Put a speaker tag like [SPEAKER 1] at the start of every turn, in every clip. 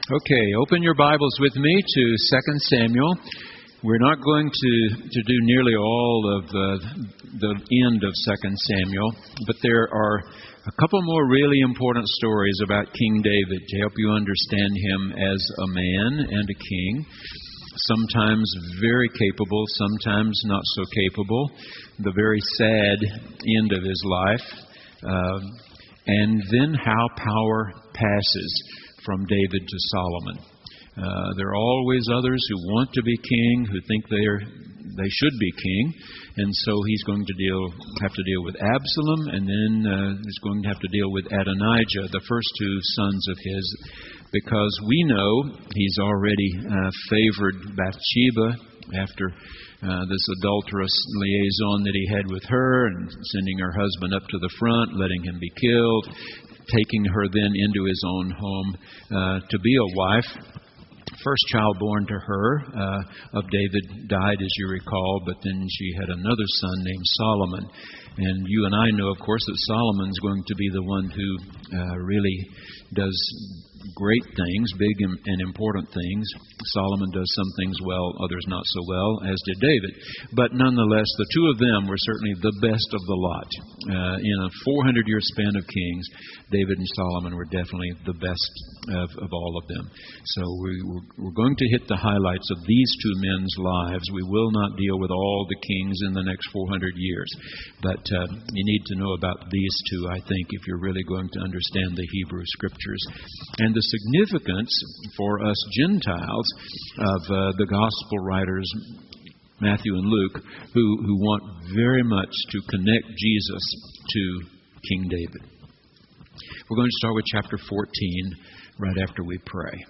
[SPEAKER 1] Okay, open your Bibles with me to 2 Samuel. We're not going to do nearly all of the end of 2 Samuel, but there are a couple more really important stories about King David to help you understand him as a man and a king. Sometimes very capable, sometimes not so capable. The very sad end of his life. And then how power passes from David to Solomon. There are always others who want to be king, who think they should be king, and so he's going to have to deal with Absalom, and then he's going to have to deal with Adonijah, the first two sons of his, because we know he's already favored Bathsheba after this adulterous liaison that he had with her, and sending her husband up to the front, letting him be killed, taking her then into his own home to be a wife. First child born to her of David died, as you recall, but then she had another son named Solomon. And you and I know, of course, that Solomon's going to be the one who really does great things, big and important things. Solomon does some things well, others not so well, as did David. But nonetheless, the two of them were certainly the best of the lot. In a 400-year span of kings, David and Solomon were definitely the best of all of them. So we're going to hit the highlights of these two men's lives. We will not deal with all the kings in the next 400 years. But you need to know about these two, I think, if you're really going to understand the Hebrew Scriptures. And the significance for us Gentiles of the Gospel writers, Matthew and Luke, who want very much to connect Jesus to King David. We're going to start with chapter 14 right after we pray.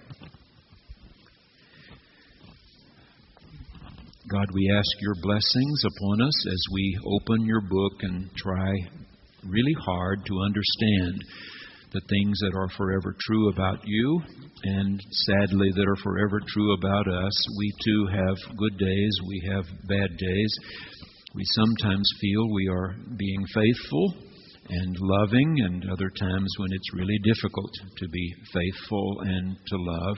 [SPEAKER 1] God, we ask your blessings upon us as we open your book and try really hard to understand the things that are forever true about you, and sadly that are forever true about us. We too have good days, we have bad days. We sometimes feel we are being faithful and loving, and other times when it's really difficult to be faithful and to love,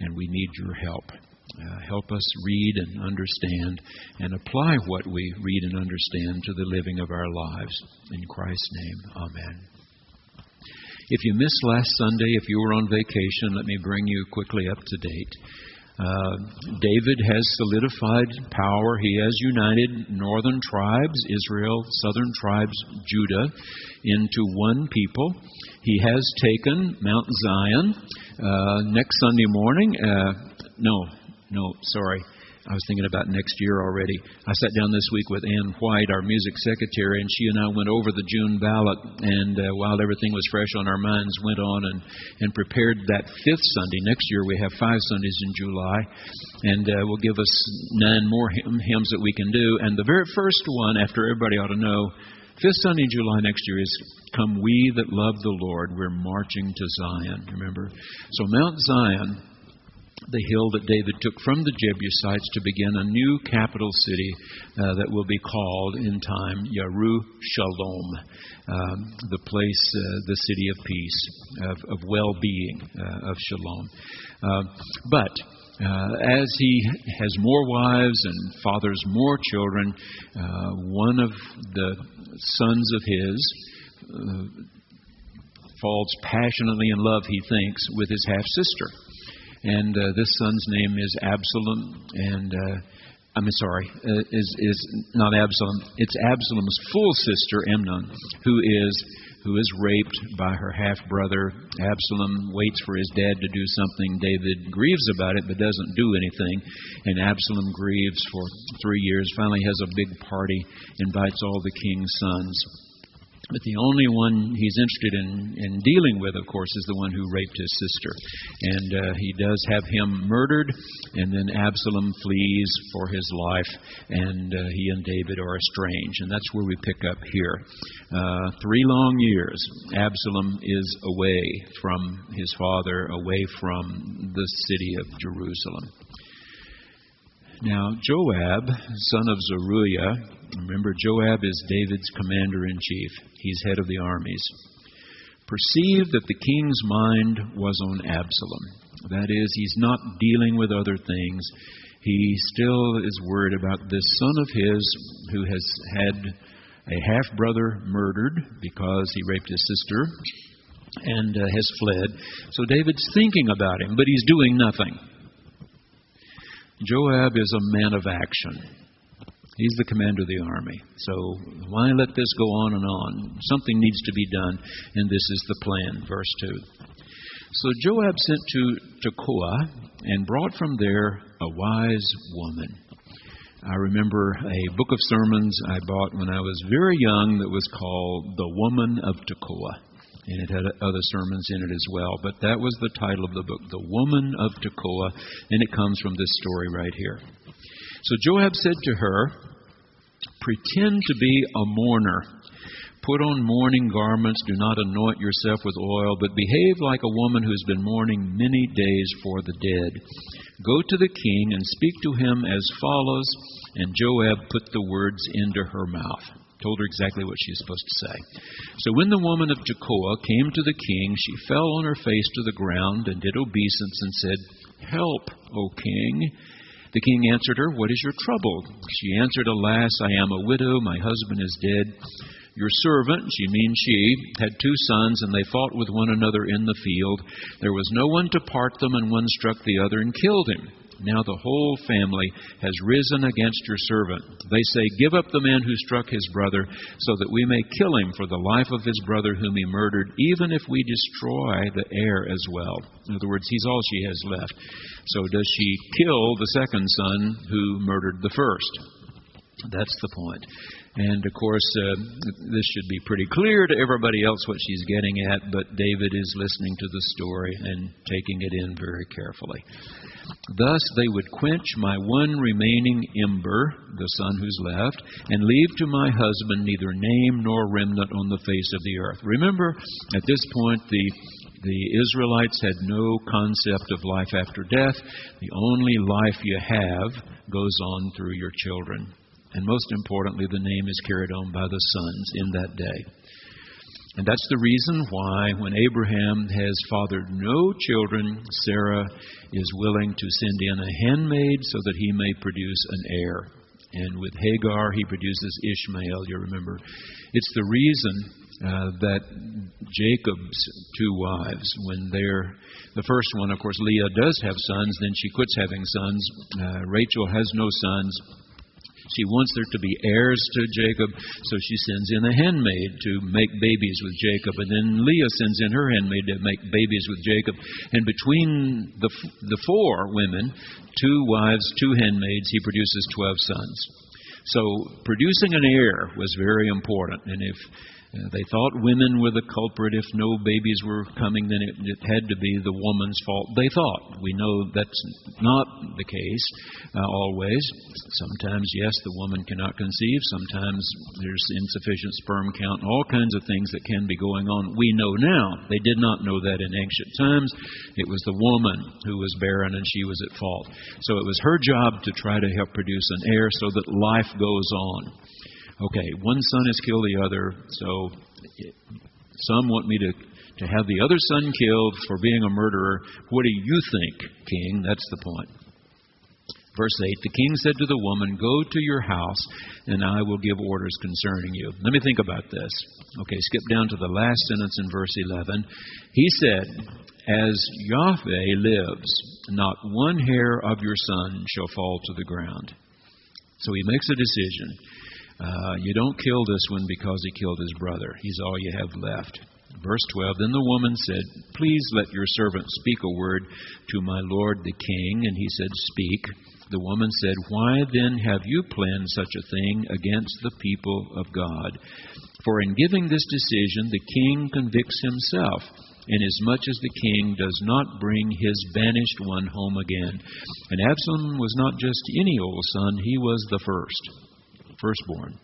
[SPEAKER 1] and we need your help. Help us read and understand and apply what we read and understand to the living of our lives. In Christ's name, amen. If you missed last Sunday, if you were on vacation, let me bring you quickly up to date. David has solidified power. He has united northern tribes, Israel, southern tribes, Judah, into one people. He has taken Mount Zion. Next Sunday morning, I was thinking about next year already. I sat down this week with Ann White, our music secretary, and she and I went over the June ballot, and while everything was fresh on our minds, went on and prepared that fifth Sunday. Next year we have 5 Sundays in July, and will give us 9 more hymns that we can do. And the very first one, after everybody ought to know, fifth Sunday in July next year is Come We That Love the Lord, We're Marching to Zion, remember? So Mount Zion, the hill that David took from the Jebusites to begin a new capital city that will be called in time Yerushalom, the place, the city of peace, of well-being, of shalom. But as he has more wives and fathers more children, one of the sons of his falls passionately in love, he thinks, with his half-sister. And this son's name is Absalom, and is not Absalom. It's Absalom's full sister, Amnon, who is raped by her half-brother. Absalom waits for his dad to do something. David grieves about it, but doesn't do anything. And Absalom grieves for 3 years, finally has a big party, invites all the king's sons. But the only one he's interested in dealing with, of course, is the one who raped his sister. And he does have him murdered, and then Absalom flees for his life, and he and David are estranged. And that's where we pick up here. 3 long years, Absalom is away from his father, away from the city of Jerusalem. Now, Joab, son of Zeruiah, remember Joab is David's commander-in-chief. He's head of the armies. Perceived that the king's mind was on Absalom. That is, he's not dealing with other things. He still is worried about this son of his who has had a half-brother murdered because he raped his sister and has fled. So David's thinking about him, but he's doing nothing. Joab is a man of action. He's the commander of the army. So why let this go on and on? Something needs to be done, and this is the plan. Verse 2. So Joab sent to Tekoa and brought from there a wise woman. I remember a book of sermons I bought when I was very young that was called The Woman of Tekoa. And it had other sermons in it as well. But that was the title of the book, The Woman of Tekoa. And it comes from this story right here. So Joab said to her, "Pretend to be a mourner. Put on mourning garments. Do not anoint yourself with oil, but behave like a woman who has been mourning many days for the dead. Go to the king and speak to him as follows." And Joab put the words into her mouth. Told her exactly what she was supposed to say. So when the woman of Tekoa came to the king, she fell on her face to the ground and did obeisance and said, "Help, O king." The king answered her, "What is your trouble?" She answered, "Alas, I am a widow. My husband is dead. Your servant," she means she, "had 2 sons, and they fought with one another in the field. There was no one to part them, and one struck the other and killed him. Now the whole family has risen against your servant. They say, 'Give up the man who struck his brother, so that we may kill him for the life of his brother whom he murdered, even if we destroy the heir as well.'" In other words, he's all she has left. So does she kill the second son who murdered the first? That's the point. And, of course, this should be pretty clear to everybody else what she's getting at, but David is listening to the story and taking it in very carefully. "Thus they would quench my one remaining ember," the son who's left, "and leave to my husband neither name nor remnant on the face of the earth." Remember, at this point, the Israelites had no concept of life after death. The only life you have goes on through your children. And most importantly, the name is carried on by the sons in that day. And that's the reason why when Abraham has fathered no children, Sarah is willing to send in a handmaid so that he may produce an heir. And with Hagar, he produces Ishmael, you remember. It's the reason that Jacob's 2 wives, when the first one, of course, Leah does have sons, then she quits having sons. Rachel has no sons. She wants there to be heirs to Jacob, so she sends in a handmaid to make babies with Jacob. And then Leah sends in her handmaid to make babies with Jacob. And between the 4 women, 2 wives, 2 handmaids, he produces 12 sons. So producing an heir was very important. And if they thought women were the culprit, if no babies were coming, then it had to be the woman's fault, they thought. We know that's not the case always. Sometimes, yes, the woman cannot conceive. Sometimes there's insufficient sperm count, all kinds of things that can be going on. We know now. They did not know that in ancient times. It was the woman who was barren and she was at fault. So it was her job to try to help produce an heir so that life goes on. Okay, one son has killed the other, so some want me to have the other son killed for being a murderer. What do you think, king? That's the point. Verse 8, the king said to the woman, "Go to your house, and I will give orders concerning you." Let me think about this. Okay, skip down to the last sentence in verse 11. He said, "As Yahweh lives, not one hair of your son shall fall to the ground." So he makes a decision. You don't kill this one because he killed his brother. He's all you have left. Verse 12, then the woman said, "Please let your servant speak a word to my lord the king." And he said, "Speak." The woman said, "Why then have you planned such a thing against the people of God? For in giving this decision, the king convicts himself, inasmuch as the king does not bring his banished one home again. And Absalom was not just any old son, he was the firstborn.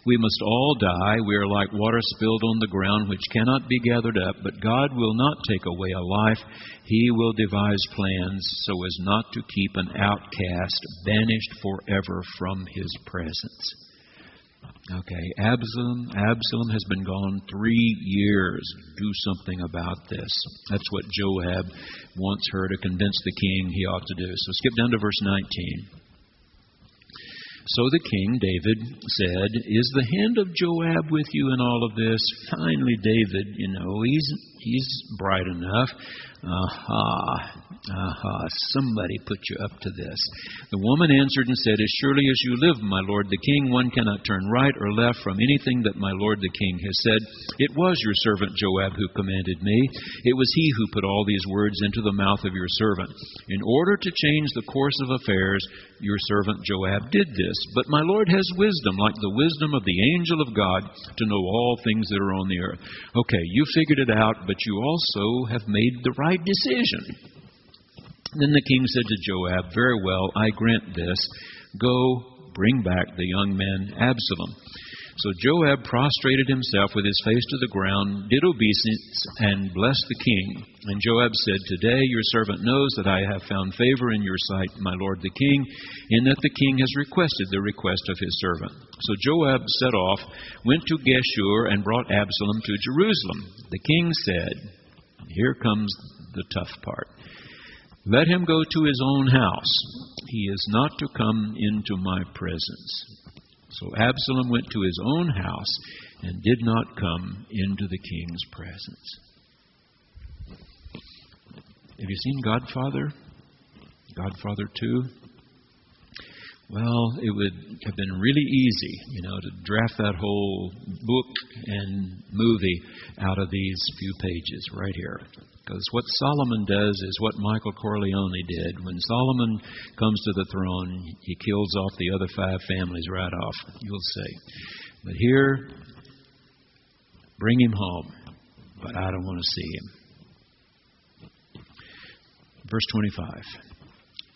[SPEAKER 1] We must all die. We are like water spilled on the ground, which cannot be gathered up. But God will not take away a life. He will devise plans so as not to keep an outcast banished forever from his presence. Okay, Absalom has been gone 3 years. Do something about this. That's what Joab wants her to convince the king he ought to do. So skip down to verse 19. So the king, David, said, "Is the hand of Joab with you in all of this?" Finally, David, he's bright enough. Somebody put you up to this. The woman answered and said, "As surely as you live, my lord the king, one cannot turn right or left from anything that my lord the king has said. It was your servant Joab who commanded me. It was he who put all these words into the mouth of your servant. In order to change the course of affairs, your servant Joab did this. But my lord has wisdom, like the wisdom of the angel of God, to know all things that are on the earth." Okay, you figured it out, but you also have made the right decision. Then the king said to Joab, "Very well, I grant this. Go, bring back the young man Absalom." So Joab prostrated himself with his face to the ground, did obeisance, and blessed the king. And Joab said, "Today your servant knows that I have found favor in your sight, my lord the king, in that the king has requested the request of his servant." So Joab set off, went to Geshur, and brought Absalom to Jerusalem. The king said, here comes the tough part, "Let him go to his own house. He is not to come into my presence." So Absalom went to his own house and did not come into the king's presence. Have you seen Godfather? Godfather 2? Well, it would have been really easy, to draft that whole book and movie out of these few pages right here. Because what Solomon does is what Michael Corleone did. When Solomon comes to the throne, he kills off the other 5 families right off, you'll see. But here, bring him home, but I don't want to see him. Verse 25.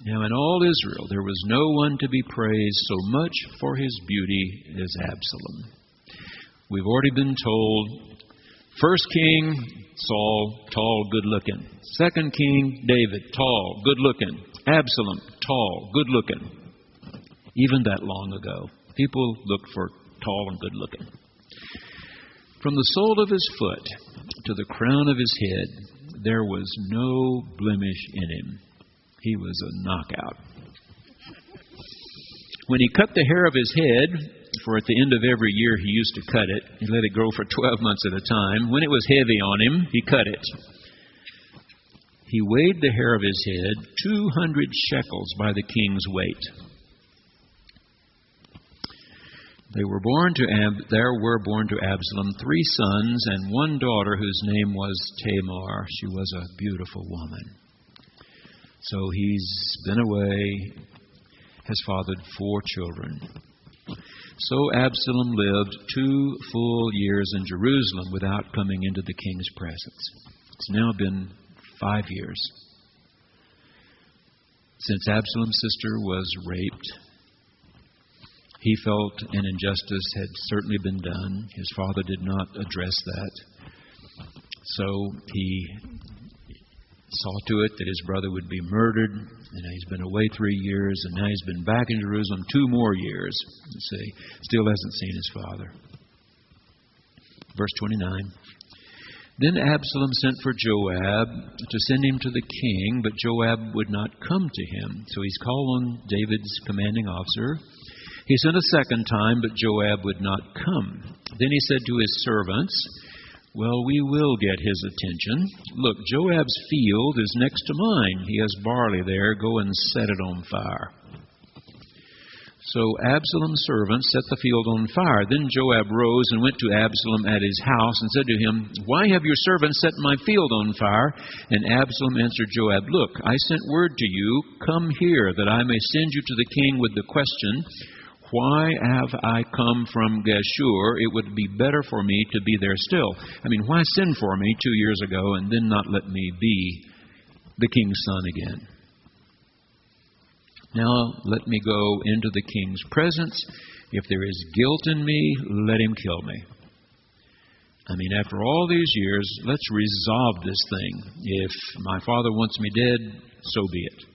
[SPEAKER 1] Now in all Israel there was no one to be praised so much for his beauty as Absalom. We've already been told, first king, Saul, tall, good-looking. Second king, David, tall, good-looking. Absalom, tall, good-looking. Even that long ago, people looked for tall and good-looking. From the sole of his foot to the crown of his head, there was no blemish in him. He was a knockout. When he cut the hair of his head, for at the end of every year he used to cut it, he let it grow for 12 months at a time. When it was heavy on him, he cut it. He weighed the hair of his head 200 shekels by the king's weight. There were born to Absalom 3 sons and 1 daughter whose name was Tamar. She was a beautiful woman. So he's been away, has fathered 4 children. So Absalom lived 2 full years in Jerusalem without coming into the king's presence. It's now been 5 years since Absalom's sister was raped. He felt an injustice had certainly been done. His father did not address that. So he saw to it that his brother would be murdered. And he's been away 3 years, and now he's been back in Jerusalem 2 more years. You see, still hasn't seen his father. Verse 29. Then Absalom sent for Joab to send him to the king, but Joab would not come to him. So he's called on David's commanding officer. He sent a second time, but Joab would not come. Then he said to his servants, "Well, we will get his attention. Look, Joab's field is next to mine. He has barley there. Go and set it on fire." So Absalom's servants set the field on fire. Then Joab rose and went to Absalom at his house and said to him, "Why have your servants set my field on fire?" And Absalom answered Joab, "Look, I sent word to you, come here, that I may send you to the king with the question, why have I come from Geshur? It would be better for me to be there still. Why send for me 2 years ago and then not let me be the king's son again? Now let me go into the king's presence. If there is guilt in me, let him kill me." After all these years, let's resolve this thing. If my father wants me dead, so be it.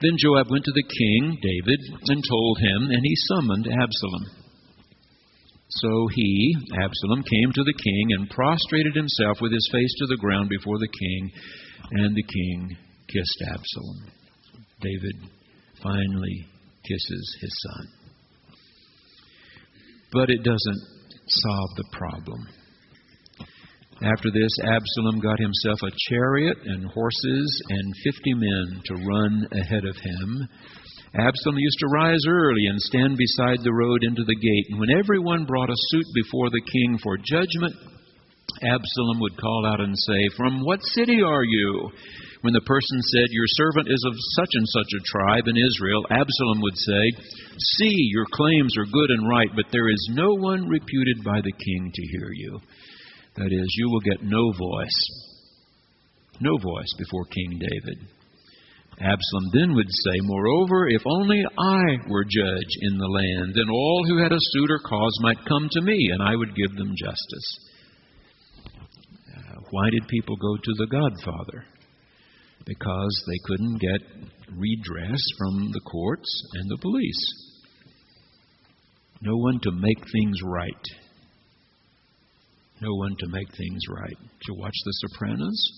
[SPEAKER 1] Then Joab went to the king, David, and told him, and he summoned Absalom. So he, Absalom, came to the king and prostrated himself with his face to the ground before the king, and the king kissed Absalom. David finally kisses his son. But it doesn't solve the problem. After this, Absalom got himself a chariot and horses and 50 men to run ahead of him. Absalom used to rise early and stand beside the road into the gate. And when everyone brought a suit before the king for judgment, Absalom would call out and say, "From what city are you?" When the person said, "Your servant is of such and such a tribe in Israel," Absalom would say, "See, your claims are good and right, but there is no one reputed by the king to hear you." That is, you will get no voice before King David. Absalom then would say, "Moreover, if only I were judge in the land, then all who had a suit or cause might come to me, and I would give them justice." Why did people go to the Godfather? Because they couldn't get redress from the courts and the police. No one to make things right. No one to make things right. Did you watch The Sopranos?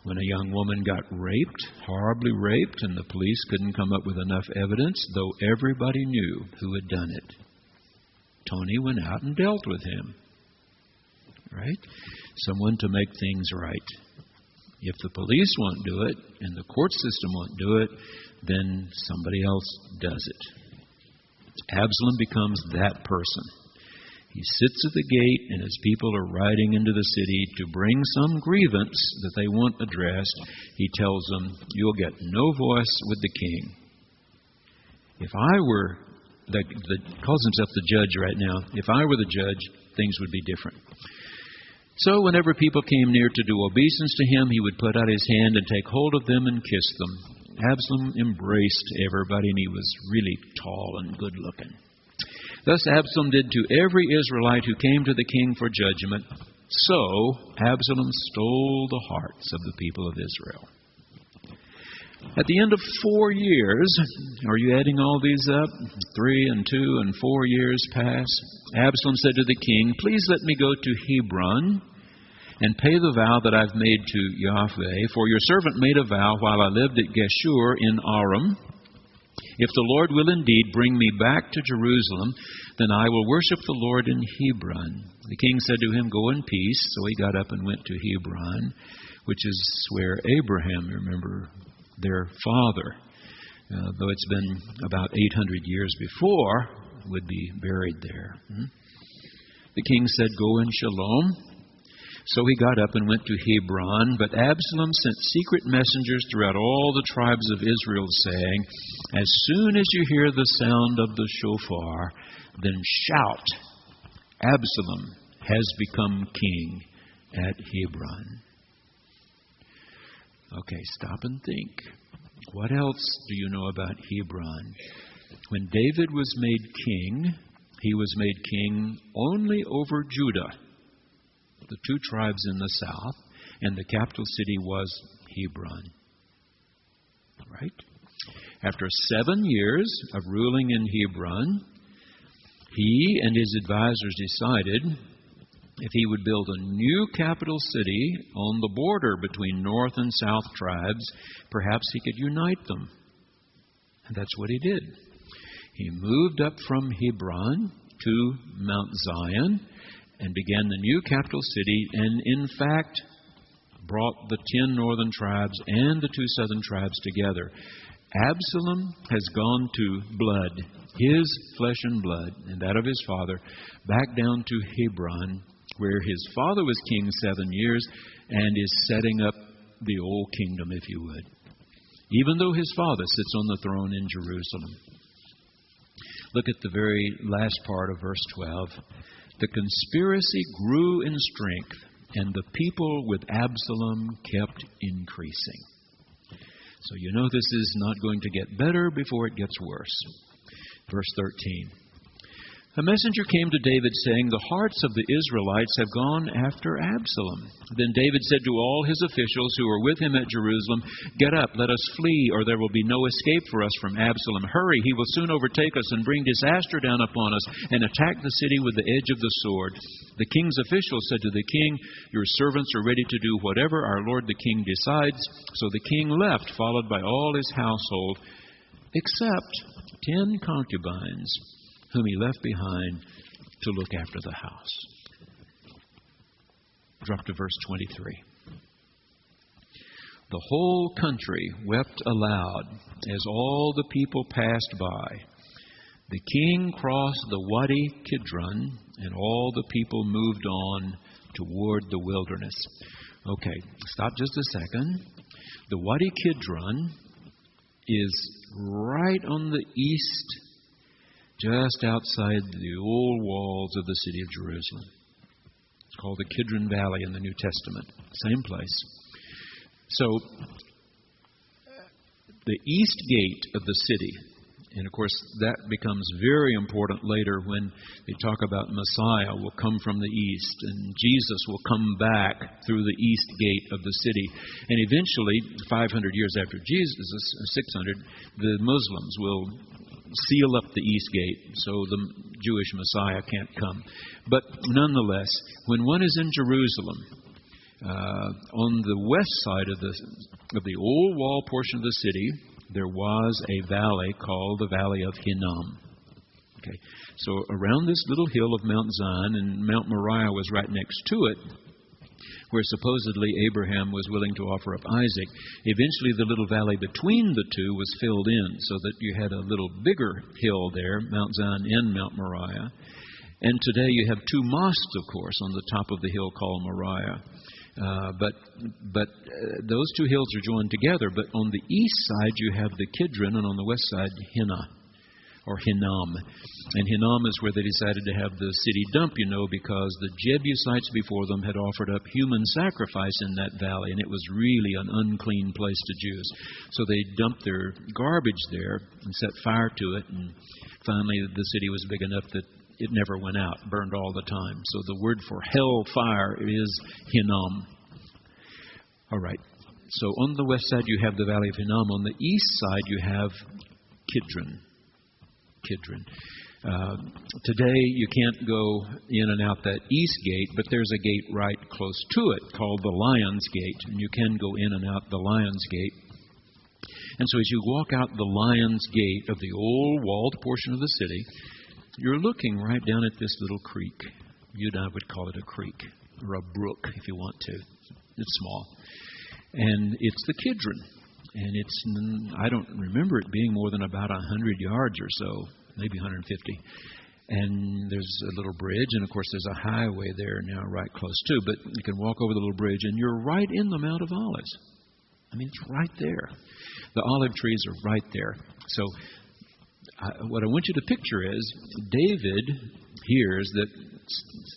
[SPEAKER 1] When a young woman got raped, horribly raped, and the police couldn't come up with enough evidence, though everybody knew who had done it, Tony went out and dealt with him. Right? Someone to make things right. If the police won't do it, and the court system won't do it, then somebody else does it. Absalom becomes that person. He sits at the gate, and as people are riding into the city to bring some grievance that they want addressed, he tells them, "You'll get no voice with the king." If I were, calls himself the judge right now, if I were the judge, things would be different. So whenever people came near to do obeisance to him, he would put out his hand and take hold of them and kiss them. Absalom embraced everybody, and he was really tall and good looking. Thus Absalom did to every Israelite who came to the king for judgment. So Absalom stole the hearts of the people of Israel. At the end of 4 years, are you adding all these up? 3 and 2 and 4 years pass. Absalom said to the king, "Please let me go to Hebron and pay the vow that I've made to Yahweh, for your servant made a vow while I lived at Geshur in Aram. If the Lord will indeed bring me back to Jerusalem, then I will worship the Lord in Hebron." The king said to him, "Go in peace." So he got up and went to Hebron, which is where Abraham, remember, their father, though it's been about 800 years before, would be buried there. The king said, "Go in shalom." So he got up and went to Hebron, but Absalom sent secret messengers throughout all the tribes of Israel, saying, "As soon as you hear the sound of the shofar, then shout, 'Absalom has become king at Hebron.'" Okay, stop and think. What else do you know about Hebron? When David was made king, he was made king only over Judah, the 2 tribes in the south, and the capital city was Hebron. Right? After 7 years of ruling in Hebron, he and his advisors decided if he would build a new capital city on the border between north and south tribes, perhaps he could unite them. And that's what he did. He moved up from Hebron to Mount Zion and began the new capital city, and in fact brought the 10 northern tribes and the 2 southern tribes together. Absalom has gone to blood, his flesh and blood, and that of his father, back down to Hebron, where his father was king 7 years, and is setting up the old kingdom, if you would, even though his father sits on the throne in Jerusalem. Look at the very last part of verse 12. The conspiracy grew in strength, and the people with Absalom kept increasing. So you know this is not going to get better before it gets worse. Verse 13. A messenger came to David saying, "The hearts of the Israelites have gone after Absalom." Then David said to all his officials who were with him at Jerusalem, "Get up, let us flee, or there will be no escape for us from Absalom. Hurry, he will soon overtake us and bring disaster down upon us and attack the city with the edge of the sword." The king's officials said to the king, "Your servants are ready to do whatever our lord the king decides." So the king left, followed by all his household, except 10 concubines, whom he left behind to look after the house. Drop to verse 23. The whole country wept aloud as all the people passed by. The king crossed the Wadi Kidron, and all the people moved on toward the wilderness. Okay, stop just a second. The Wadi Kidron is right on the east, just outside the old walls of the city of Jerusalem. It's called the Kidron Valley in the New Testament. Same place. So, the east gate of the city, and of course that becomes very important later when they talk about Messiah will come from the east, and Jesus will come back through the east gate of the city. And eventually, 500 years after Jesus, 600, the Muslims will seal up the east gate so the Jewish Messiah can't come. But nonetheless, when one is in Jerusalem, on the west side of the old wall portion of the city, there was a valley called the Valley of Hinnom. Okay, so around this little hill of Mount Zion, and Mount Moriah was right next to it, where supposedly Abraham was willing to offer up Isaac. Eventually the little valley between the two was filled in so that you had a little bigger hill there, Mount Zion and Mount Moriah. And today you have 2 mosques, of course, on the top of the hill called Moriah. But those 2 hills are joined together. But on the east side you have the Kidron, and on the west side Hinnom. And Hinnom is where they decided to have the city dump, because the Jebusites before them had offered up human sacrifice in that valley, and it was really an unclean place to Jews. So they dumped their garbage there and set fire to it, and finally the city was big enough that it never went out, burned all the time. So the word for hell fire is Hinnom. All right. So on the west side you have the Valley of Hinnom. On the east side you have Kidron. Today you can't go in and out that east gate, but there's a gate right close to it called the Lion's Gate, and you can go in and out the Lion's Gate. And so as you walk out the Lion's Gate of the old walled portion of the city, you're looking right down at this little creek. You and I would call it a creek, or a brook if you want to. It's small. And it's the Kidron. And I don't remember it being more than about 100 yards or so, maybe 150. And there's a little bridge, and of course there's a highway there now right close to. But you can walk over the little bridge, and you're right in the Mount of Olives. I mean, it's right there. The olive trees are right there. So what I want you to picture is David hears that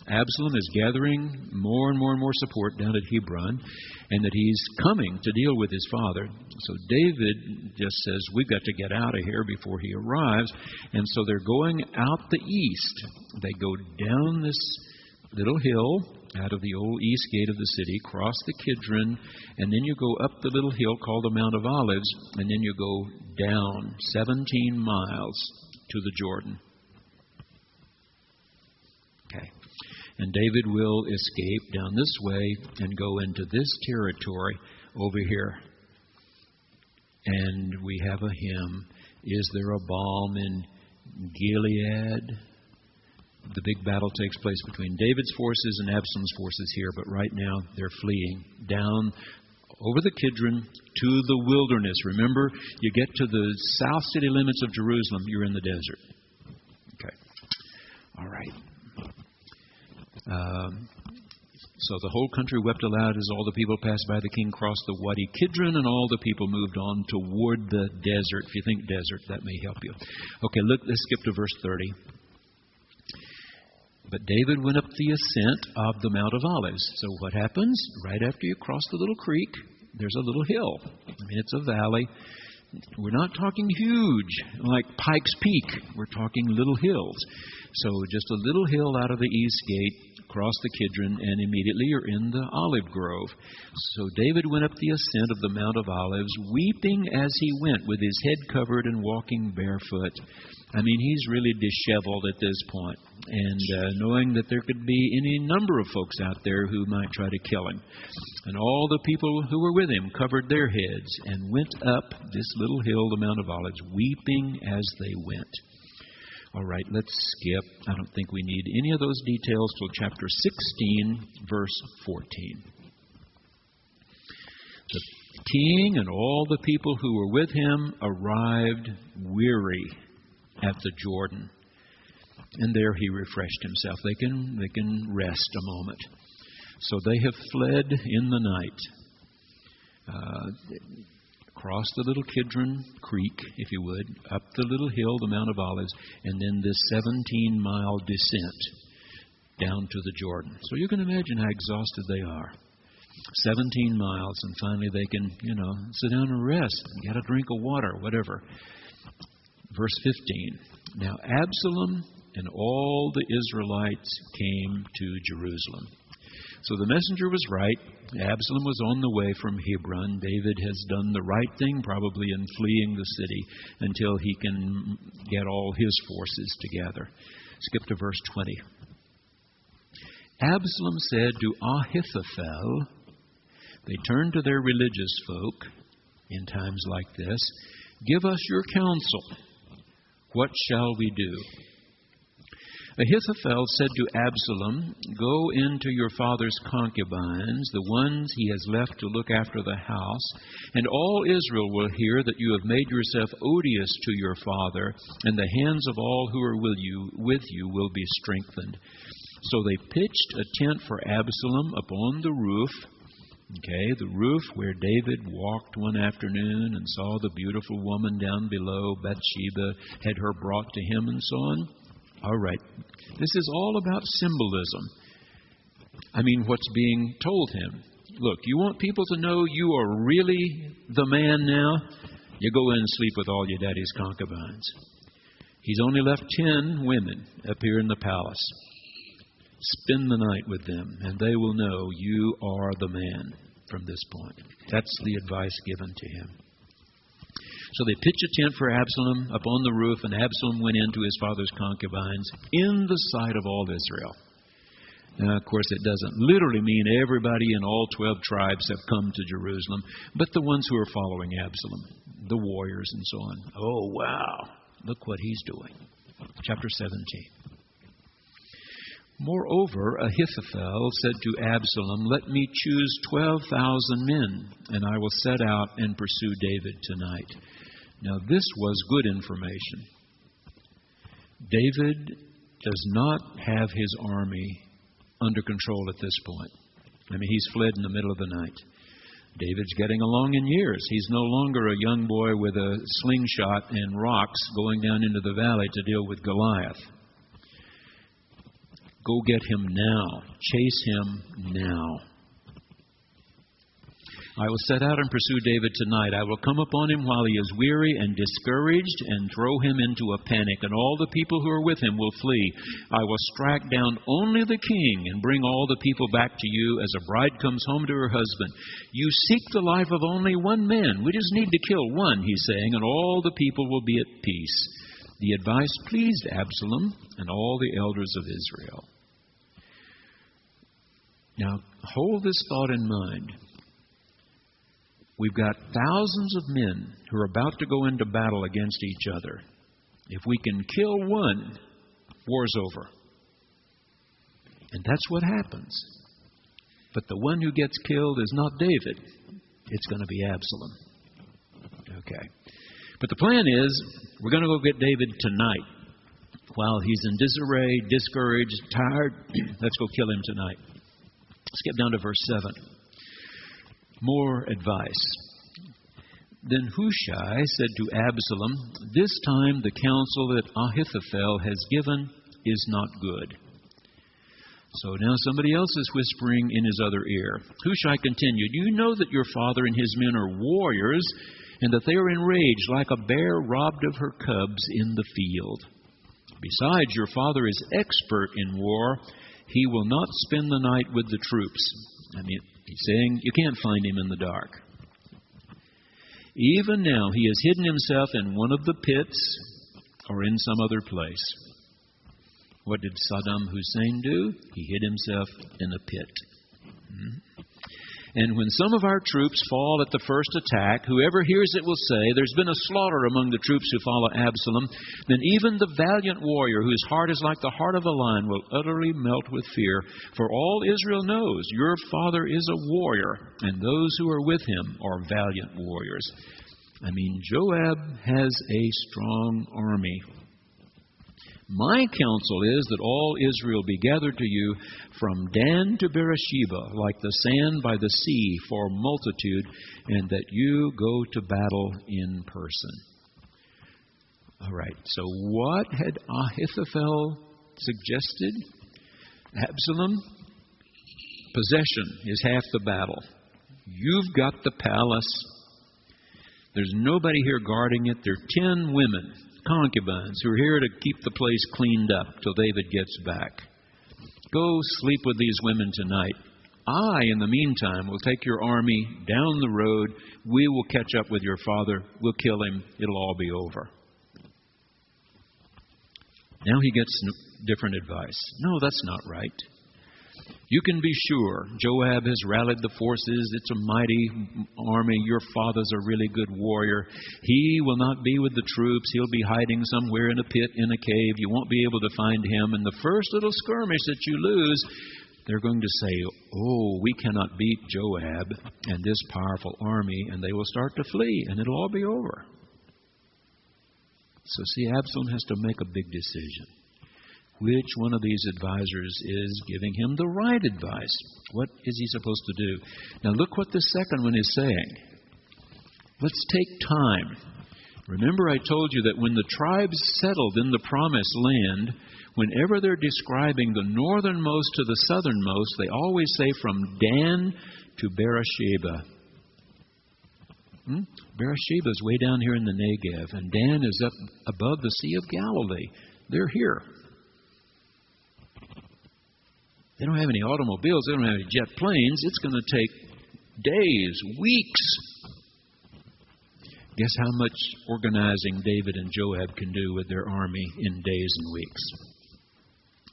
[SPEAKER 1] Absalom is gathering more and more support down at Hebron, and that he's coming to deal with his father. So David just says, we've got to get out of here before he arrives. And so they're going out the east. They go down this little hill out of the old east gate of the city, cross the Kidron, and then you go up the little hill called the Mount of Olives, and then you go down 17 miles to the Jordan. Okay. And David will escape down this way and go into this territory over here. And we have a hymn, Is There a Balm in Gilead? The big battle takes place between David's forces and Absalom's forces here, but right now they're fleeing down over the Kidron to the wilderness. Remember, you get to the south city limits of Jerusalem, you're in the desert. Okay. All right. So the whole country wept aloud as all the people passed by. The king crossed the Wadi Kidron, and all the people moved on toward the desert. If you think desert, that may help you. Okay, let's skip to verse 30. But David went up the ascent of the Mount of Olives. So what happens? Right after you cross the little creek, there's a little hill. I mean, it's a valley. We're not talking huge, like Pikes Peak. We're talking little hills. So just a little hill out of the east gate, across the Kidron, and immediately you're in the olive grove. So David went up the ascent of the Mount of Olives, weeping as he went, with his head covered and walking barefoot. I mean, he's really disheveled at this point, and knowing that there could be any number of folks out there who might try to kill him. And all the people who were with him covered their heads and went up this little hill, the Mount of Olives, weeping as they went. All right, let's skip. I don't think we need any of those details till chapter 16, verse 14. The king and all the people who were with him arrived weary at the Jordan. And there he refreshed himself. They can rest a moment. So they have fled in the night. Across the little Kidron Creek, if you would, up the little hill, the Mount of Olives, and then this 17-mile descent down to the Jordan. So you can imagine how exhausted they are. 17 miles, and finally they can, sit down and rest, and get a drink of water, whatever. Verse 15. Now Absalom and all the Israelites came to Jerusalem. So the messenger was right. Absalom was on the way from Hebron. David has done the right thing, probably in fleeing the city, until he can get all his forces together. Skip to verse 20. Absalom said to Ahithophel, they turned to their religious folk in times like this, give us your counsel. What shall we do? Ahithophel said to Absalom, go into your father's concubines, the ones he has left to look after the house, and all Israel will hear that you have made yourself odious to your father, and the hands of all who are with you will be strengthened. So they pitched a tent for Absalom upon the roof, the roof where David walked one afternoon and saw the beautiful woman down below, Bathsheba, had her brought to him and so on. All right, this is all about symbolism. I mean, what's being told him. Look, you want people to know you are really the man now? You go in and sleep with all your daddy's concubines. He's only left 10 women up here in the palace. Spend the night with them, and they will know you are the man from this point. That's the advice given to him. So they pitched a tent for Absalom upon the roof, and Absalom went into his father's concubines in the sight of all Israel. Now, of course, it doesn't literally mean everybody in all 12 tribes have come to Jerusalem, but the ones who are following Absalom, the warriors and so on. Oh, wow, look what he's doing. Chapter 17. Moreover, Ahithophel said to Absalom, let me choose 12,000 men, and I will set out and pursue David tonight. Now, this was good information. David does not have his army under control at this point. I mean, he's fled in the middle of the night. David's getting along in years. He's no longer a young boy with a slingshot and rocks going down into the valley to deal with Goliath. Go get him now. Chase him now. I will set out and pursue David tonight. I will come upon him while he is weary and discouraged and throw him into a panic, and all the people who are with him will flee. I will strike down only the king and bring all the people back to you as a bride comes home to her husband. You seek the life of only one man. We just need to kill one, he's saying, and all the people will be at peace. The advice pleased Absalom and all the elders of Israel. Now, hold this thought in mind. We've got thousands of men who are about to go into battle against each other. If we can kill one, war's over. And that's what happens. But the one who gets killed is not David. It's going to be Absalom. Okay. But the plan is, we're going to go get David tonight. While he's in disarray, discouraged, tired, let's go kill him tonight. Skip down to verse 7. More advice. Then Hushai said to Absalom, this time the counsel that Ahithophel has given is not good. So now somebody else is whispering in his other ear. Hushai continued, you know that your father and his men are warriors, and that they are enraged like a bear robbed of her cubs in the field. Besides, your father is expert in war. He will not spend the night with the troops. I mean, he's saying you can't find him in the dark. Even now, he has hidden himself in one of the pits or in some other place. What did Saddam Hussein do? He hid himself in a pit. And when some of our troops fall at the first attack, whoever hears it will say, there's been a slaughter among the troops who follow Absalom. Then even the valiant warrior, whose heart is like the heart of a lion, will utterly melt with fear. For all Israel knows, your father is a warrior, and those who are with him are valiant warriors. I mean, Joab has a strong army. My counsel is that all Israel be gathered to you from Dan to Beersheba, like the sand by the sea for multitude, and that you go to battle in person. All right, so what had Ahithophel suggested? Absalom, possession is half the battle. You've got the palace. There's nobody here guarding it. There are 10 women, concubines, who are here to keep the place cleaned up till David gets back. Go sleep with these women tonight. I, in the meantime, will take your army down the road. We will catch up with your father. We'll kill him. It'll all be over. Now he gets different advice. No, that's not right. You can be sure Joab has rallied the forces. It's a mighty army. Your father's a really good warrior. He will not be with the troops. He'll be hiding somewhere in a pit, in a cave. You won't be able to find him. And the first little skirmish that you lose, they're going to say, oh, we cannot beat Joab and this powerful army. And they will start to flee, and it'll all be over. So see, Absalom has to make a big decision. Which one of these advisors is giving him the right advice? What is he supposed to do? Now look what the second one is saying. Let's take time. Remember I told you that when the tribes settled in the promised land, whenever they're describing the northernmost to the southernmost, they always say from Dan to Beersheba. Beersheba is way down here in the Negev, and Dan is up above the Sea of Galilee. They're here. They don't have any automobiles. They don't have any jet planes. It's going to take days, weeks. Guess how much organizing David and Joab can do with their army in days and weeks.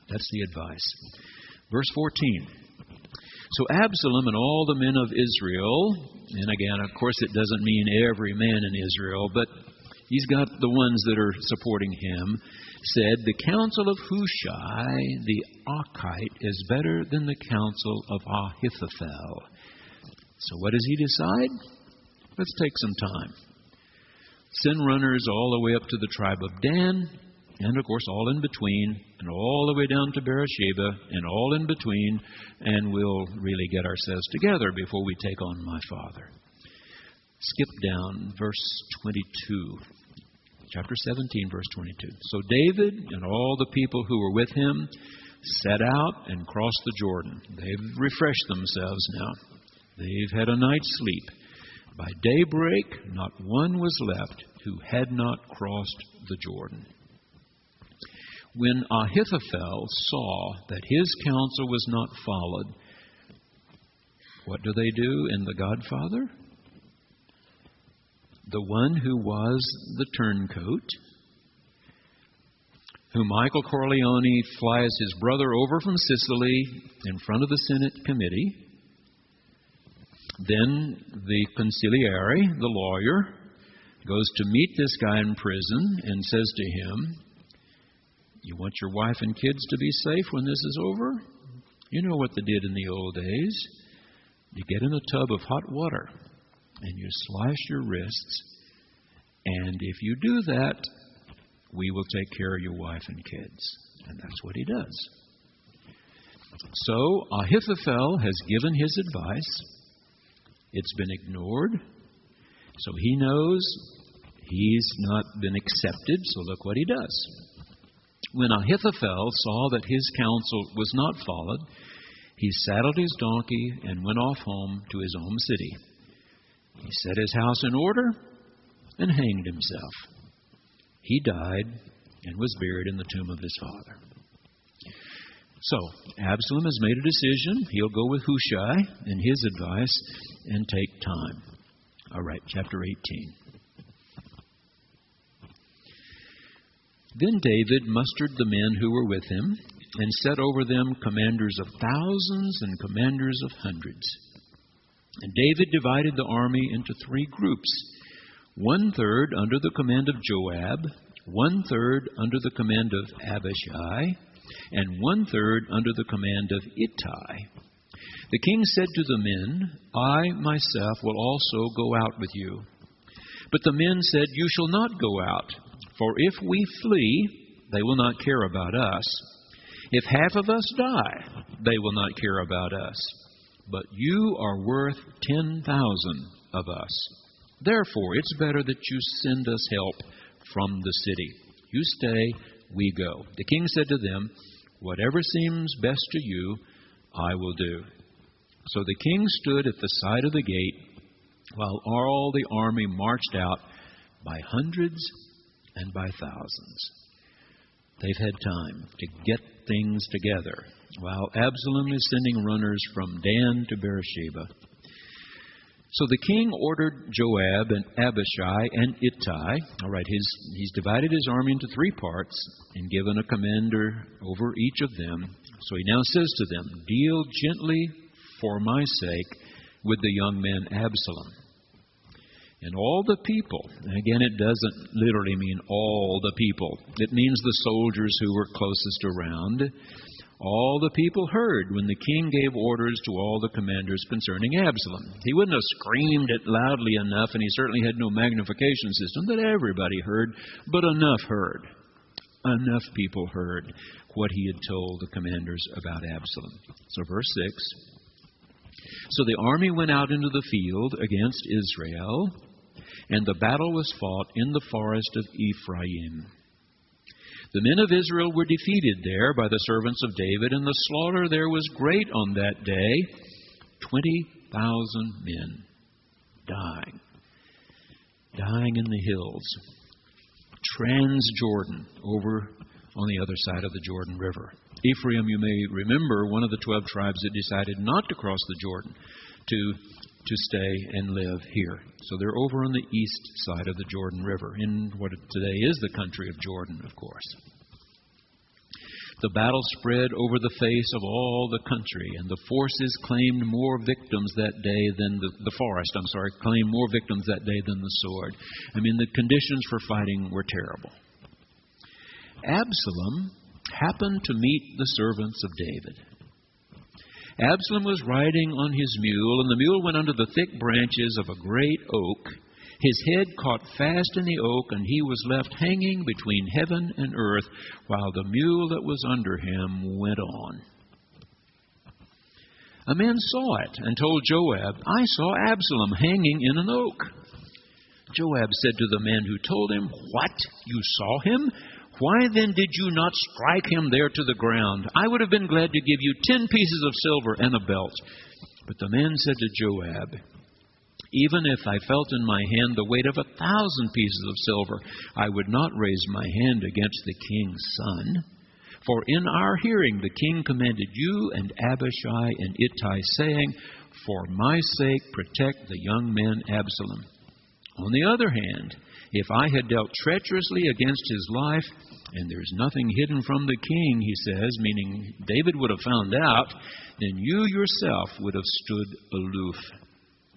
[SPEAKER 1] That's the advice. Verse 14. So Absalom and all the men of Israel, and again, of course, it doesn't mean every man in Israel, but he's got the ones that are supporting him, said, the counsel of Hushai the Archite is better than the counsel of Ahithophel. So what does he decide? Let's take some time. Send runners all the way up to the tribe of Dan, and of course all in between, and all the way down to Beersheba, and all in between, and we'll really get ourselves together before we take on my father. Skip down, verse 22. Chapter 17, verse 22. So David and all the people who were with him set out and crossed the Jordan. They've refreshed themselves now. They've had a night's sleep. By daybreak, not one was left who had not crossed the Jordan. When Ahithophel saw that his counsel was not followed, what do they do in The Godfather? The one who was the turncoat, who Michael Corleone flies his brother over from Sicily in front of the Senate committee. Then the consigliere, the lawyer, goes to meet this guy in prison and says to him, you want your wife and kids to be safe when this is over? You know what they did in the old days. You get in a tub of hot water and you slash your wrists, and if you do that, we will take care of your wife and kids. And that's what he does. So Ahithophel has given his advice. It's been ignored. So he knows he's not been accepted, so look what he does. When Ahithophel saw that his counsel was not followed, he saddled his donkey and went off home to his own city. He set his house in order and hanged himself. He died and was buried in the tomb of his father. So, Absalom has made a decision. He'll go with Hushai and his advice and take time. All right, chapter 18. Then David mustered the men who were with him and set over them commanders of thousands and commanders of hundreds. And David divided the army into 3 groups, 1/3 under the command of Joab, 1/3 under the command of Abishai, and 1/3 under the command of Ittai. The king said to the men, I myself will also go out with you. But the men said, You shall not go out, for if we flee, they will not care about us. If half of us die, they will not care about us. But you are worth 10,000 of us. Therefore, it's better that you send us help from the city. You stay, we go. The king said to them, Whatever seems best to you, I will do. So the king stood at the side of the gate, while all the army marched out by hundreds and by thousands. They've had time to get things together, while Absalom is sending runners from Dan to Beersheba. So the king ordered Joab and Abishai and Ittai. All right, he's divided his army into 3 parts and given a commander over each of them. So he now says to them, Deal gently for my sake with the young man Absalom. And all the people, and again it doesn't literally mean all the people. It means the soldiers who were closest around. All the people heard when the king gave orders to all the commanders concerning Absalom. He wouldn't have screamed it loudly enough, and he certainly had no magnification system that everybody heard, but enough heard. Enough people heard what he had told the commanders about Absalom. So verse 6. So the army went out into the field against Israel, and the battle was fought in the forest of Ephraim. The men of Israel were defeated there by the servants of David, and the slaughter there was great on that day, 20,000 men dying in the hills, trans-Jordan, over on the other side of the Jordan River. Ephraim, you may remember, one of the 12 tribes that decided not to cross the Jordan to stay and live here. So they're over on the east side of the Jordan River, in what today is the country of Jordan, of course. The battle spread over the face of all the country, and the forces claimed more victims that day than the forest, claimed more victims that day than the sword. I mean, the conditions for fighting were terrible. Absalom happened to meet the servants of David. Absalom was riding on his mule, and the mule went under the thick branches of a great oak. His head caught fast in the oak, and he was left hanging between heaven and earth, while the mule that was under him went on. A man saw it and told Joab, I saw Absalom hanging in an oak. Joab said to the man who told him, What? You saw him? Why then did you not strike him there to the ground? I would have been glad to give you 10 pieces of silver and a belt. But the man said to Joab, Even if I felt in my hand the weight of 1,000 pieces of silver, I would not raise my hand against the king's son. For in our hearing the king commanded you and Abishai and Ittai, saying, For my sake protect the young man Absalom. On the other hand, if I had dealt treacherously against his life, and there's nothing hidden from the king, he says, meaning David would have found out, then you yourself would have stood aloof.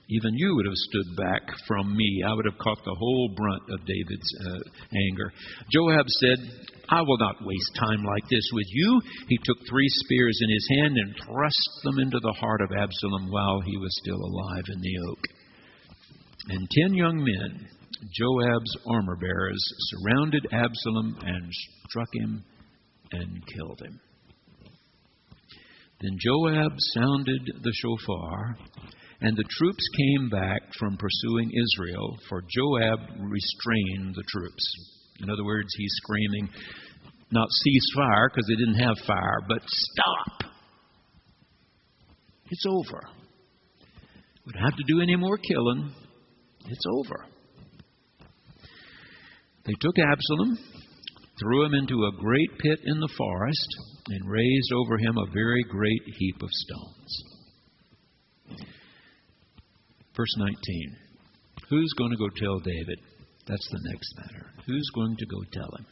[SPEAKER 1] Even you would have stood back from me. I would have caught the whole brunt of David's anger. Joab said, I will not waste time like this with you. He took 3 spears in his hand and thrust them into the heart of Absalom while he was still alive in the oak. And 10 young men, Joab's armor-bearers, surrounded Absalom and struck him and killed him. Then Joab sounded the shofar, and the troops came back from pursuing Israel, for Joab restrained the troops. In other words, he's screaming, not cease fire, because they didn't have fire, but stop. It's over. We don't have to do any more killing. It's over. They took Absalom, threw him into a great pit in the forest, and raised over him a very great heap of stones. Verse 19. Who's going to go tell David? That's the next matter. Who's going to go tell him?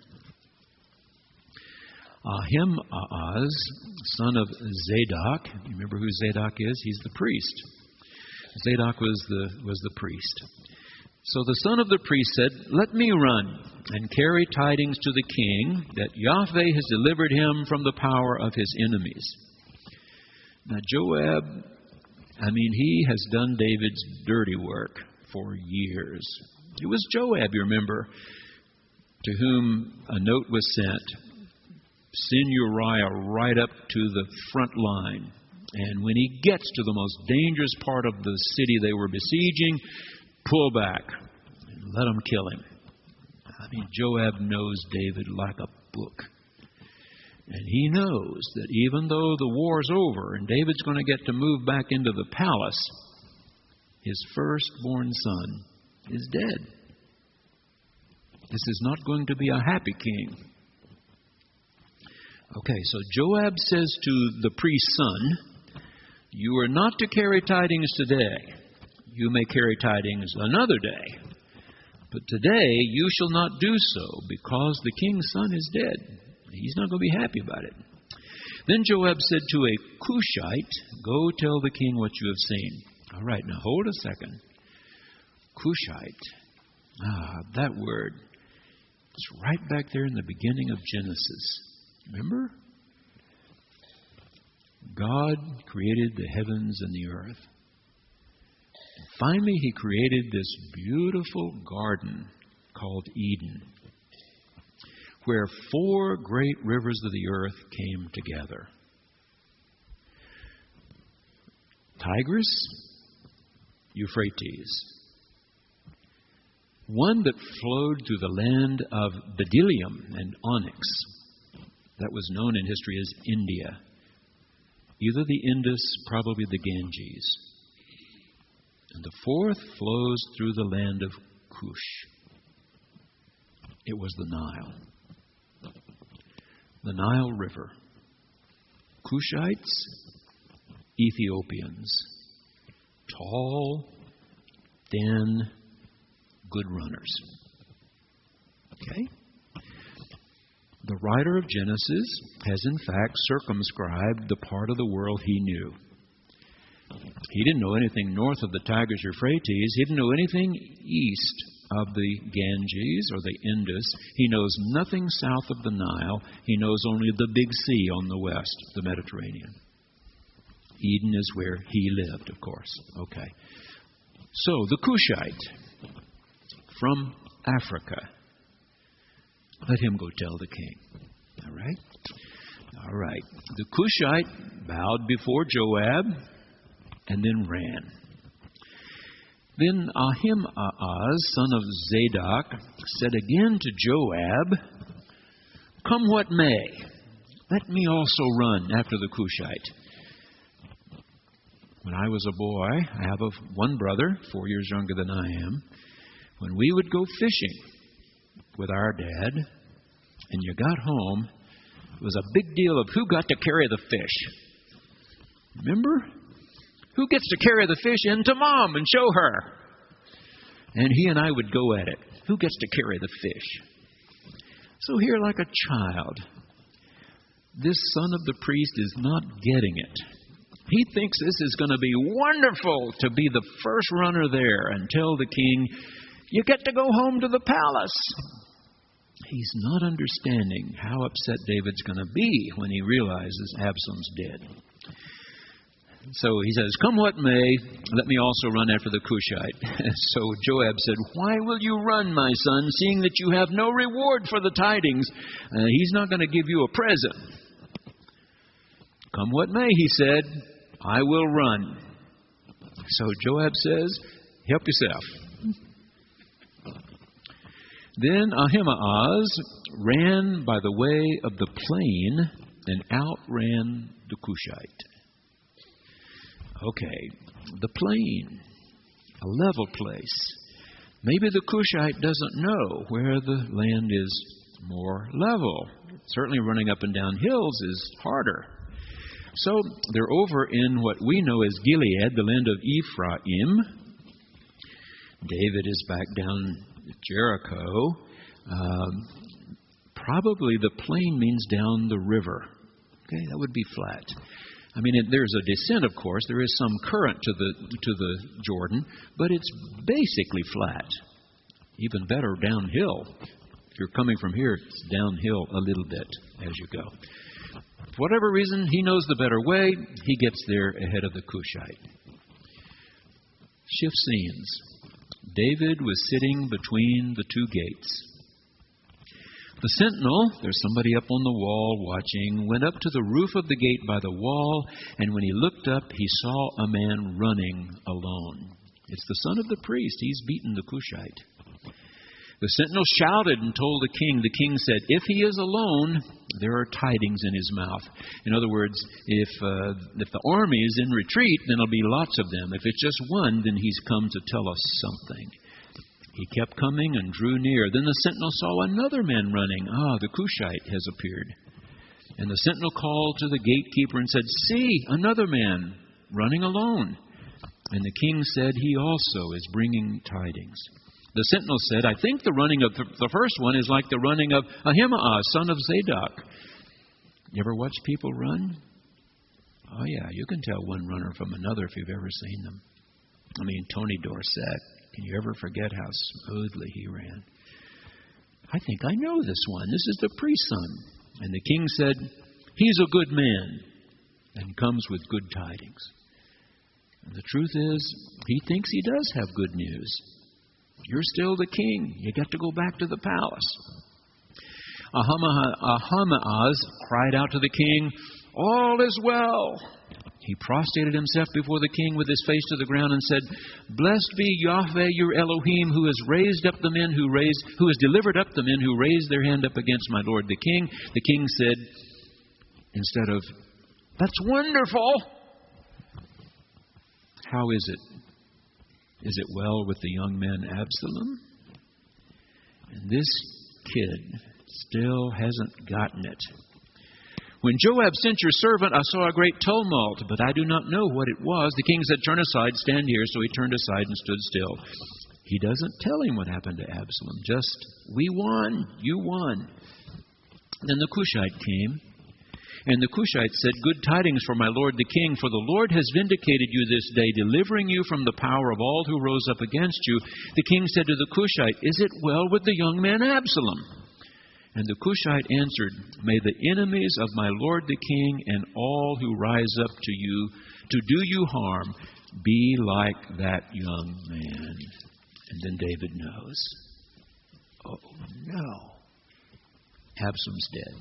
[SPEAKER 1] Ahimaaz, son of Zadok. You remember who Zadok is? He's the priest. Zadok was the priest. So the son of the priest said, "Let me run and carry tidings to the king that Yahweh has delivered him from the power of his enemies." Now Joab, he has done David's dirty work for years. It was Joab, you remember, to whom a note was sent. Send Uriah right up to the front line. And when he gets to the most dangerous part of the city they were besieging, pull back and let them kill him. Joab knows David like a book. And he knows that even though the war's over and David's going to get to move back into the palace, his firstborn son is dead. This is not going to be a happy king. Okay, so Joab says to the priest's son, "You are not to carry tidings today. You may carry tidings another day. But today you shall not do so, because the king's son is dead." He's not going to be happy about it. Then Joab said to a Cushite, "Go tell the king what you have seen." All right, now hold a second. Cushite. That word. It's right back there in the beginning of Genesis. Remember? God created the heavens and the earth. And finally, He created this beautiful garden called Eden, where 4 great rivers of the earth came together. Tigris, Euphrates. One that flowed through the land of bdellium and onyx. That was known in history as India. Either the Indus, probably the Ganges. And the 4th flows through the land of Cush. It was the Nile. The Nile River. Cushites, Ethiopians. Tall, thin, good runners. Okay? The writer of Genesis has in fact circumscribed the part of the world he knew. He didn't know anything north of the Tigris Euphrates. He didn't know anything east of the Ganges or the Indus. He knows nothing south of the Nile. He knows only the big sea on the west, the Mediterranean. Eden is where he lived, of course. Okay. So, the Cushite from Africa. Let him go tell the king. All right? All right. The Cushite bowed before Joab and then ran. Then Ahimaaz, son of Zadok, said again to Joab, "Come what may, let me also run after the Cushite." When I was a boy, I have one brother, 4 years younger than I am. When we would go fishing with our dad, and you got home, it was a big deal of who got to carry the fish. Remember? Who gets to carry the fish in to Mom and show her? And he and I would go at it. Who gets to carry the fish? So here, like a child, this son of the priest is not getting it. He thinks this is going to be wonderful to be the first runner there and tell the king, "You get to go home to the palace." He's not understanding how upset David's going to be when he realizes Absalom's dead. So he says, "Come what may, let me also run after the Cushite." So Joab said, "Why will you run, my son, seeing that you have no reward for the tidings? He's not going to give you a present." "Come what may," he said, "I will run." So Joab says, "Help yourself." Then Ahimaaz ran by the way of the plain and outran the Cushite. Okay, the plain, a level place. Maybe the Cushite doesn't know where the land is more level. Certainly running up and down hills is harder. So they're over in what we know as Gilead, the land of Ephraim. David is back down at Jericho. Probably the plain means down the river. Okay, that would be flat. I mean, there's a descent, of course. There is some current to the Jordan, but it's basically flat. Even better, downhill. If you're coming from here, it's downhill a little bit as you go. For whatever reason, he knows the better way. He gets there ahead of the Cushite. Shift scenes. David was sitting between the two gates. The sentinel, there's somebody up on the wall watching, went up to the roof of the gate by the wall, and when he looked up, he saw a man running alone. It's the son of the priest. He's beaten the Cushite. The sentinel shouted and told the king. The king said, "If he is alone, there are tidings in his mouth." In other words, if the army is in retreat, then there'll be lots of them. If it's just one, then he's come to tell us something. He kept coming and drew near. Then the sentinel saw another man running. The Cushite has appeared. And the sentinel called to the gatekeeper and said, "See, another man running alone." And the king said, "He also is bringing tidings." The sentinel said, "I think the running of the first one is like the running of Ahimaaz, son of Zadok." You ever watch people run? Oh yeah, you can tell one runner from another if you've ever seen them. I mean, Tony Dorsett. Can you ever forget how smoothly he ran? "I think I know this one. This is the priest's son." And the king said, "He's a good man and comes with good tidings." And the truth is, he thinks he does have good news. You're still the king. You got to go back to the palace. Ahimaaz cried out to the king, "All is well." He prostrated himself before the king with his face to the ground and said, "Blessed be Yahweh your Elohim, who has raised up the men who has delivered up the men who raised their hand up against my lord the king." The king said, instead of, "That's wonderful," "How is it? Is it well with the young man Absalom?" And this kid still hasn't gotten it. "When Joab sent your servant, I saw a great tumult, but I do not know what it was." The king said, "Turn aside, stand here." So he turned aside and stood still. He doesn't tell him what happened to Absalom. Just, "We won, you won." Then the Cushite came, and the Cushite said, "Good tidings for my lord the king, for the Lord has vindicated you this day, delivering you from the power of all who rose up against you." The king said to the Cushite, "Is it well with the young man Absalom?" And the Cushite answered, "May the enemies of my lord the king and all who rise up to you to do you harm be like that young man." And then David knows. Oh no. Absalom's dead.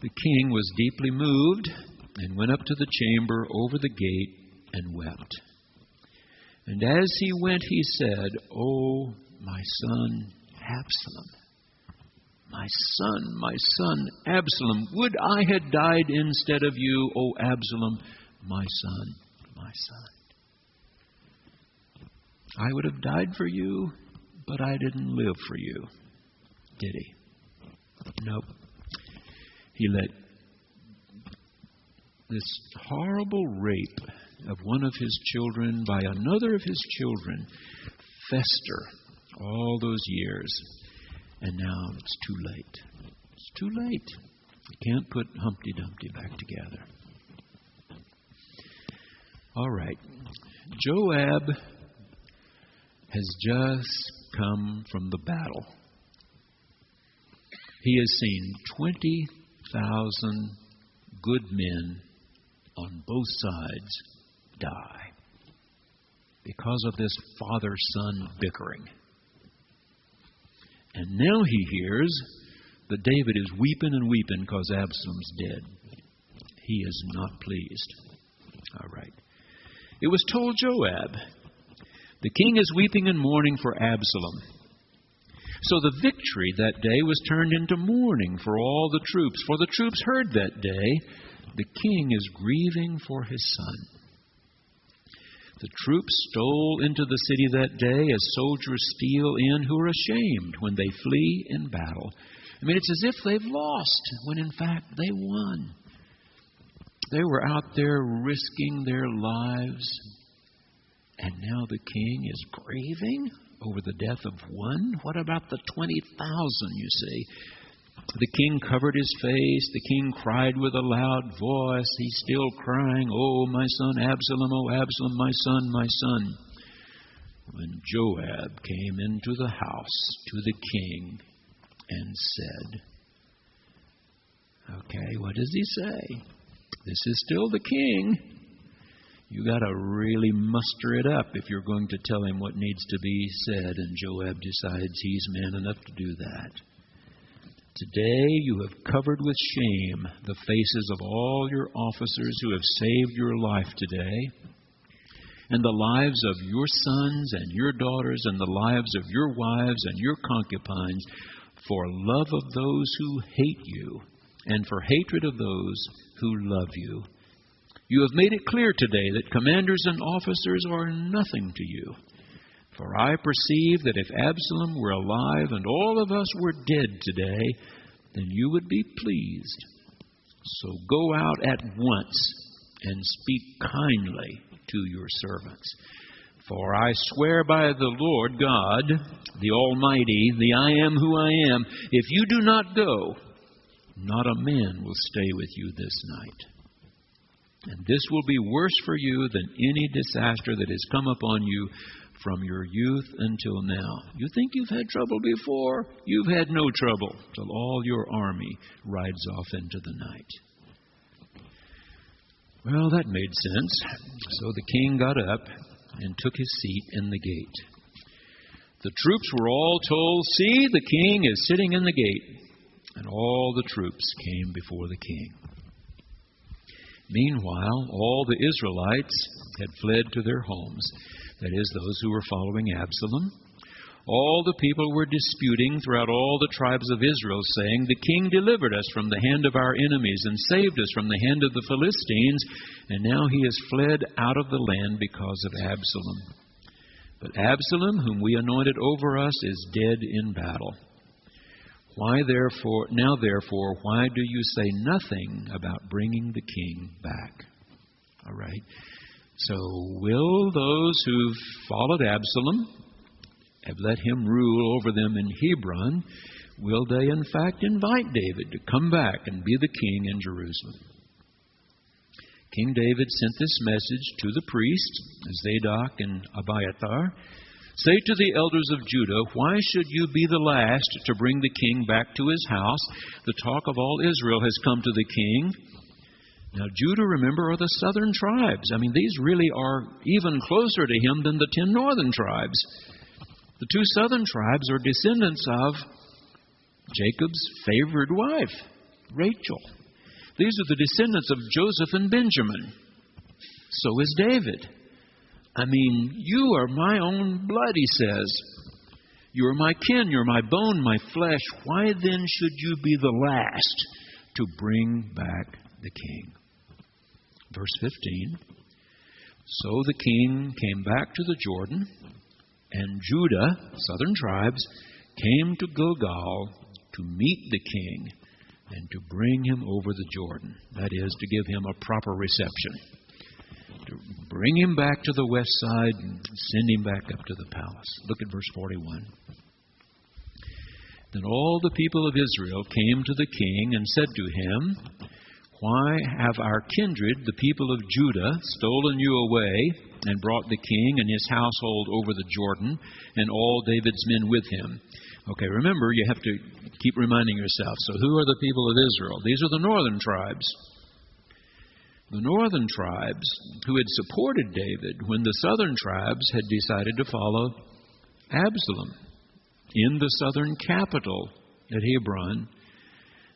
[SPEAKER 1] The king was deeply moved and went up to the chamber over the gate and wept. And as he went, he said, "Oh, my son Absalom, my son Absalom, would I had died instead of you, O Absalom, my son, my son. I would have died for you, but I didn't live for you." Did he? Nope. He let this horrible rape of one of his children by another of his children fester all those years. And now it's too late. It's too late. You can't put Humpty Dumpty back together. All right. Joab has just come from the battle. He has seen 20,000 good men on both sides die because of this father-son bickering. And now he hears that David is weeping and weeping because Absalom's dead. He is not pleased. All right. It was told Joab, "The king is weeping and mourning for Absalom." So the victory that day was turned into mourning for all the troops. For the troops heard that day, "The king is grieving for his son." The troops stole into the city that day as soldiers steal in who are ashamed when they flee in battle. I mean, it's as if they've lost when in fact they won. They were out there risking their lives, and now the king is grieving over the death of one? What about the 20,000, you see? The king covered his face. The king cried with a loud voice. He's still crying, "Oh, my son Absalom, oh, Absalom, my son, my son." When Joab came into the house to the king and said, okay, what does he say? This is still the king. You got to really muster it up if you're going to tell him what needs to be said, and Joab decides he's man enough to do that. Today you have covered with shame the faces of all your officers who have saved your life today, and the lives of your sons and your daughters, and the lives of your wives and your concubines, for love of those who hate you, and for hatred of those who love you. You have made it clear today that commanders and officers are nothing to you. For I perceive that if Absalom were alive and all of us were dead today, then you would be pleased. So go out at once and speak kindly to your servants. For I swear by the Lord God, the Almighty, the I am who I am, if you do not go, not a man will stay with you this night. And this will be worse for you than any disaster that has come upon you from your youth until now. You think you've had trouble before? You've had no trouble till all your army rides off into the night. Well, that made sense. So the king got up and took his seat in the gate. The troops were all told, "See, the king is sitting in the gate." And all the troops came before the king. Meanwhile, all the Israelites had fled to their homes, that is, those who were following Absalom. All the people were disputing throughout all the tribes of Israel, saying, "The king delivered us from the hand of our enemies and saved us from the hand of the Philistines, and now he has fled out of the land because of Absalom. But Absalom, whom we anointed over us, is dead in battle. Now therefore, why do you say nothing about bringing the king back?" All right. So will those who've followed Absalom, have let him rule over them in Hebron, will they in fact invite David to come back and be the king in Jerusalem? King David sent this message to the priests, Zadok and Abiathar. "Say to the elders of Judah, why should you be the last to bring the king back to his house? The talk of all Israel has come to the king." Now, Judah, remember, are the southern tribes. I mean, these really are even closer to him than the 10 northern tribes. The 2 southern tribes are descendants of Jacob's favored wife, Rachel. These are the descendants of Joseph and Benjamin. So is David. I mean, you are my own blood, he says. You are my kin, you're my bone, my flesh. Why then should you be the last to bring back the king? Verse 15. So the king came back to the Jordan, and Judah, southern tribes, came to Gilgal to meet the king and to bring him over the Jordan. That is, to give him a proper reception. To bring him back to the west side and send him back up to the palace. Look at verse 41. Then all the people of Israel came to the king and said to him, "Why have our kindred, the people of Judah, stolen you away and brought the king and his household over the Jordan and all David's men with him?" Okay, remember, you have to keep reminding yourself. So who are the people of Israel? These are the northern tribes. The northern tribes who had supported David when the southern tribes had decided to follow Absalom in the southern capital at Hebron.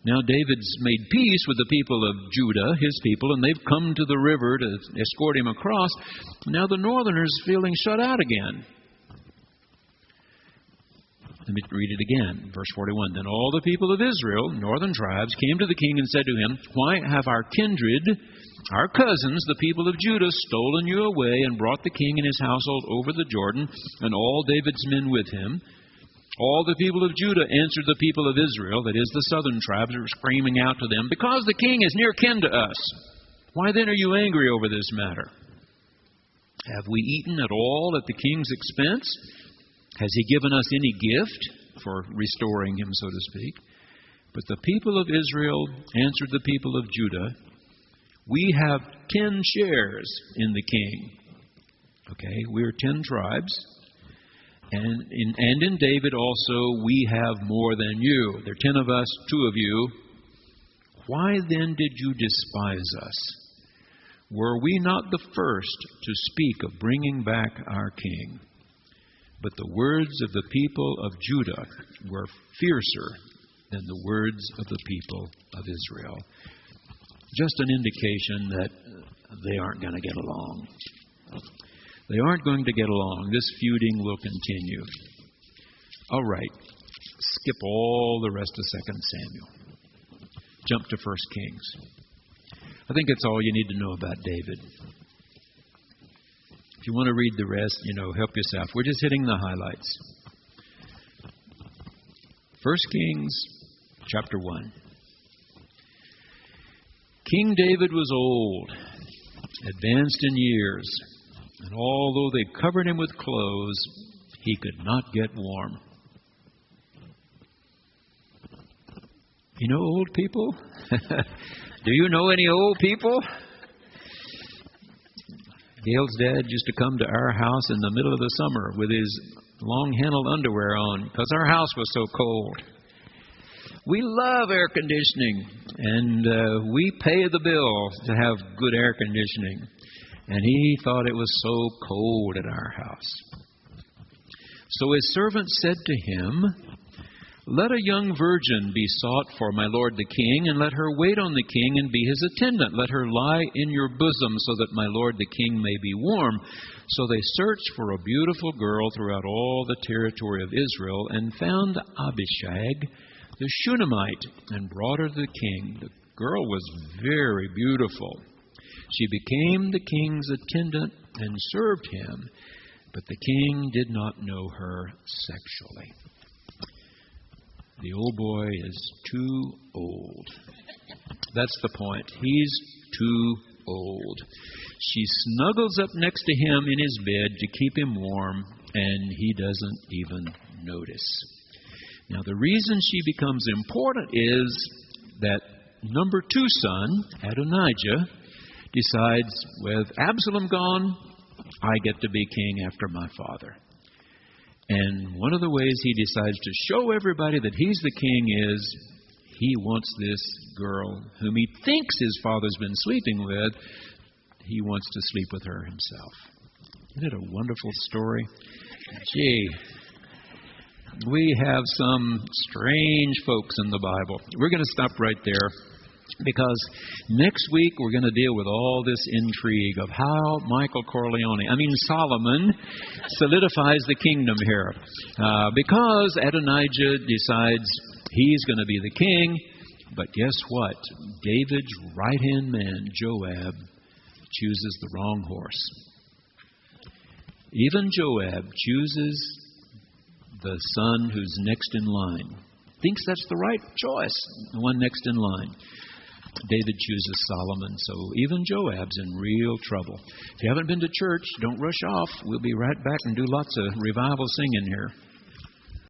[SPEAKER 1] Now David's made peace with the people of Judah, his people, and they've come to the river to escort him across. Now the northerners feeling shut out again. Let me read it again. Verse 41. Then all the people of Israel, northern tribes, came to the king and said to him, Why have our kindred, our cousins, the people of Judah, stolen you away and brought the king and his household over the Jordan, and all David's men with him? All the people of Judah answered the people of Israel, that is, the southern tribes, were screaming out to them, Because the king is near kin to us. Why then are you angry over this matter? Have we eaten at all at the king's expense? Has he given us any gift for restoring him, so to speak? But the people of Israel answered the people of Judah, We have 10 shares in the king. Okay, we're 10 tribes. And in David also we have more than you. There are 10 of us, 2 of you. Why then did you despise us? Were we not the first to speak of bringing back our king? But the words of the people of Judah were fiercer than the words of the people of Israel. Just an indication that they aren't going to get along. They aren't going to get along. This feuding will continue. All right. Skip all the rest of 2 Samuel. Jump to 1 Kings. I think that's all you need to know about David. If you want to read the rest, help yourself. We're just hitting the highlights. 1 Kings chapter 1. King David was old, advanced in years, and although they covered him with clothes, he could not get warm. You know old people? Do you know any old people? Gail's dad used to come to our house in the middle of the summer with his long-handled underwear on because our house was so cold. We love air conditioning, and we pay the bill to have good air conditioning. And he thought it was so cold at our house. So his servant said to him, Let a young virgin be sought for my lord the king, and let her wait on the king and be his attendant. Let her lie in your bosom, so that my lord the king may be warm. So they searched for a beautiful girl throughout all the territory of Israel, and found Abishag the Shunammite, and brought her to the king. The girl was very beautiful. She became the king's attendant and served him, but the king did not know her sexually. The old boy is too old. That's the point. He's too old. She snuggles up next to him in his bed to keep him warm, and he doesn't even notice. Now, the reason she becomes important is that number 2 son, Adonijah, decides, with Absalom gone, I get to be king after my father. And one of the ways he decides to show everybody that he's the king is he wants this girl whom he thinks his father's been sleeping with, he wants to sleep with her himself. Isn't it a wonderful story? Gee, we have some strange folks in the Bible. We're going to stop right there, because next week we're going to deal with all this intrigue of how Solomon solidifies the kingdom here. Because Adonijah decides he's going to be the king, but guess what? David's right-hand man, Joab, chooses the wrong horse. Even Joab chooses the son who's next in line. Thinks that's the right choice, the one next in line. David chooses Solomon, so even Joab's in real trouble. If you haven't been to church, don't rush off. We'll be right back and do lots of revival singing here.